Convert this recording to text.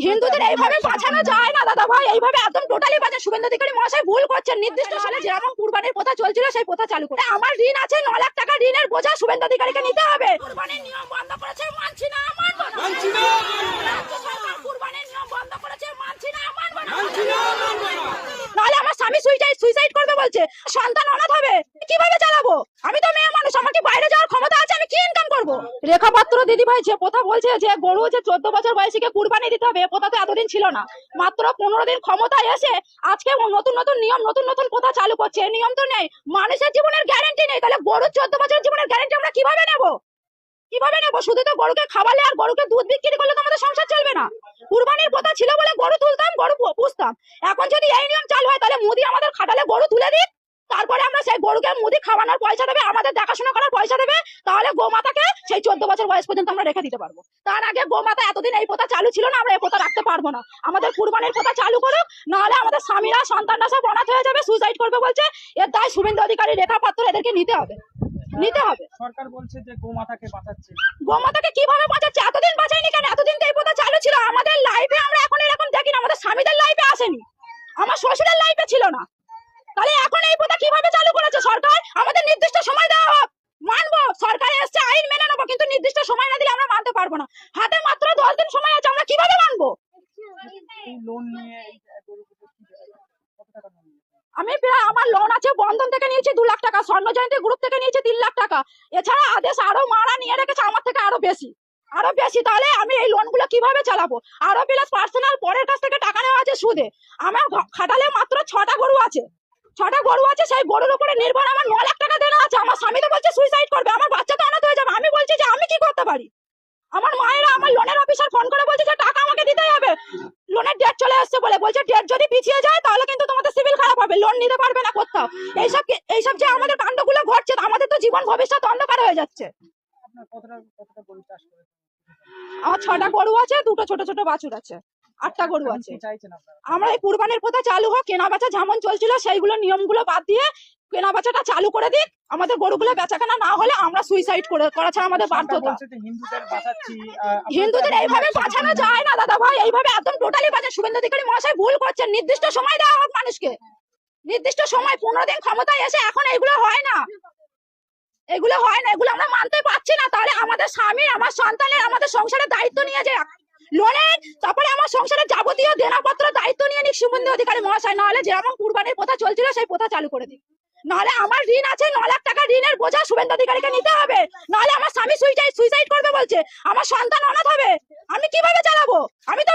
হিন্দুদের এইভাবে বাঁচানো যায় না দাদা ভাই, এইভাবে একদম টোটালি বাঁচা। শুভেন্দু অধিকারী মহাশয় ভুল করছেন। নির্দিষ্ট সালে যেরকম কুরবানির প্রথা চলছিল সেই প্রথা চালু করে আমার ঋণ আছে 9 লাখ টাকা, ঋণের বোঝা শুভেন্দু অধিকারীকে নিতে হবে। কুরবানির নিয়ম বন্ধ করেছে, মানছি না, মানব না। মানছি না। রাজ্য সরকার কুরবানির নিয়ম বন্ধ করেছে, মানছি না, মানব না। মানছি না, মানব না। নাহলে আমার স্বামী সুইসাইড করবে বলছে, সন্তান অনাথ হবে, কিভাবে চালাবো? আমি তো মেয়ে মানুষ, আমার কি বাইরে যাওয়ার ক্ষমতা আছে? আমি কি ইনকাম করব? রেখা পাত্র দিদি ভাই যে কথা বলছে যে গরু যে 14 বছর বয়সীকে কুরবানি দিতে হবে, কথা তো এতদিন ছিল না। মাত্র 15 দিন ক্ষমতায় এসে আজকে নতুন নতুন নিয়ম, নতুন নতুন কথা চালু করছে। এই নিয়ম তো নেই, মানুষের জীবনের গ্যারান্টি নেই। তাহলে গরুর 14 বছরের জীবনের গ্যারান্টি আমরা কিভাবে নেব? কিভাবে নেব? শুধু তো গরুকে খাওয়ালে আর গরুকে দুধ বিক্রি করলে তো আমাদের সংসার চলবে না। কুরবানির কথা ছিল বলে গরু তুলতাম, গরু পুষতাম। এখন যদি এই নিয়ম চালু হয় তাহলে মোদি আমাদের খাটালে গরু তুলে দিক, তারপরে আমরা সেই গরুকে মুদি খাওয়ানোর পয়সা দেবে, আমাদের দেখাশোনা করার পয়সা দেবে, তাহলে গোমাতাকে সেই 14 বছর বয়স পর্যন্ত আমরা রেখে দিতে পারবো। তার আগে গোমাতা এতদিন এই প্রথা চালু ছিল না, আমরা এই প্রথা রাখতে পারবো না। আমাদের কুরবানির প্রথা চালু করুক, নাহলে আমাদের স্বামীরা সন্তানরা সব অনাথ হয়ে যাবে, সুইসাইড করবে বলছে। এর দায় শুভেন্দু অধিকারী, রেখা পাত্র, এদেরকে নিতে হবে, নিতে হবে। সরকার বলছে যে গোমাতাকে বাঁচাচ্ছে। গোমাতাকে কিভাবে বাঁচাচ্ছে? এতদিন বাঁচায়নি কেন? এতদিন তো এই প্রথা চালু ছিল। আমাদের লাইফে আমরা এখন এরকম দেখি না, আমাদের স্বামীদের লাইফে আসেনি, আমার শ্বশুরের লাইফে ছিল না। তাহলে এখন এই প্রথা কিভাবে চালু করেছে সরকার? আমাদের নির্দিষ্ট সময় দেওয়া হোক, মানবো। সরকার এসছে, আইন মেনে নেবো, কিন্তু নির্দিষ্ট সময় না দিলে আমরা মানতে পারবো না। হাতে মাত্র 10 দিন সময় আছে, আমরা কিভাবে মানবো? এই লোন নিয়ে গরু পুজো কত টাকা লোন নিয়েছে? আমি প্রায়, আমার লোন আছে, বন্ধন থেকে নিয়েছি 2 লাখ টাকা, স্বর্ণ জয়ন্তী গ্রুপ থেকে নিয়েছি 3 লাখ টাকা। এছাড়া আদেশ আরো মারা নিয়ে রেখেছে আমার থেকে আরো বেশি, আরো বেশি। তাহলে আমি এই লোন গুলো কিভাবে চালাবো? আরো প্লাস পার্সোনাল পরের কাছ থেকে টাকা নেওয়া আছে সুদে। আমার খাটালে মাত্র 6টা গরু আছে, 6টা গরু আছে, সেই গরুর উপরে নির্ভর আমার 9 লাখ টাকা দেনা আছে। আমার স্বামী তো বলছে সুইসাইড করবে, আমার বাচ্চা তো অনাথ হয়ে যাবে। আমি বলছি যে আমি কি করতে পারি? আমার মায়েরা, আমার লোনের অফিসার ফোন করে বলছে যে টাকা আমাকে দিতেই হবে, লোনের ডেট চলে আসছে বলে। বলছে ডেট যদি পিছিয়ে যায় তাহলে কিন্তু তোমাদের সিভিল খারাপ হবে, লোন নিতে পারবে না কোথাও। এইসব যে আমাদের কাণ্ডগুলো ঘটছে, আমাদের তো জীবন ভবিষ্যৎ অন্ধকার হয়ে যাচ্ছে। আপনার কতটা গরু চাষ করেছেন? আমার 6টা গরু আছে, 2টো ছোট ছোট বাছুর আছে, 8টা গরু এখন আছে। কি চাইছেন আপনারা? আমরা এই কুরবানির প্রথা চালু হোক, কেনা বেচা যেমন চলছিল সেইগুলো নিয়মগুলো বাদ দিয়ে কেনা বেচাটা চালু করে দিক। আমাদের গরুগুলো বেচাকেনা না হলে আমরা সুইসাইড করা ছাড়া আমাদের সরকার বাধ্যতা। বলছে যে হিন্দুদের বাঁচাচ্ছি। হিন্দুদের এইভাবে বাঁচানো যায় না দাদা ভাই, এইভাবে একদম টোটালি বাঁচা। শুভেন্দু অধিকারী মহাশয় ভুল করছেন। নির্দিষ্ট সময় দেওয়া হোক মানুষকে, নির্দিষ্ট সময়। 15 দিন ক্ষমতায় এসে এখন এগুলো হয় না, এগুলো হয় না, এগুলো আমরা মানতে পারছি না। তাহলে আমাদের স্বামী, আমার সন্তানের, আমাদের সংসারের দায়িত্ব নিয়ে যে লোনের, তারপরে আমার সংসারের যাবতীয় দেনাপত্র দায়িত্ব নিয়ে নিক শুভেন্দু অধিকারী মহাশয়। নাহলে যেরকম কুরবানির প্রথা চলছিল সেই প্রথা চালু করে দিক। নাহলে আমার ঋণ আছে 9 লাখ টাকা, ঋণের বোঝা শুভেন্দু অধিকারীকে নিতে হবে। নাহলে আমার স্বামী সুইসাইড করবে বলছে, আমার সন্তান অনাথ হবে, আমি কিভাবে চালাবো? আমি তো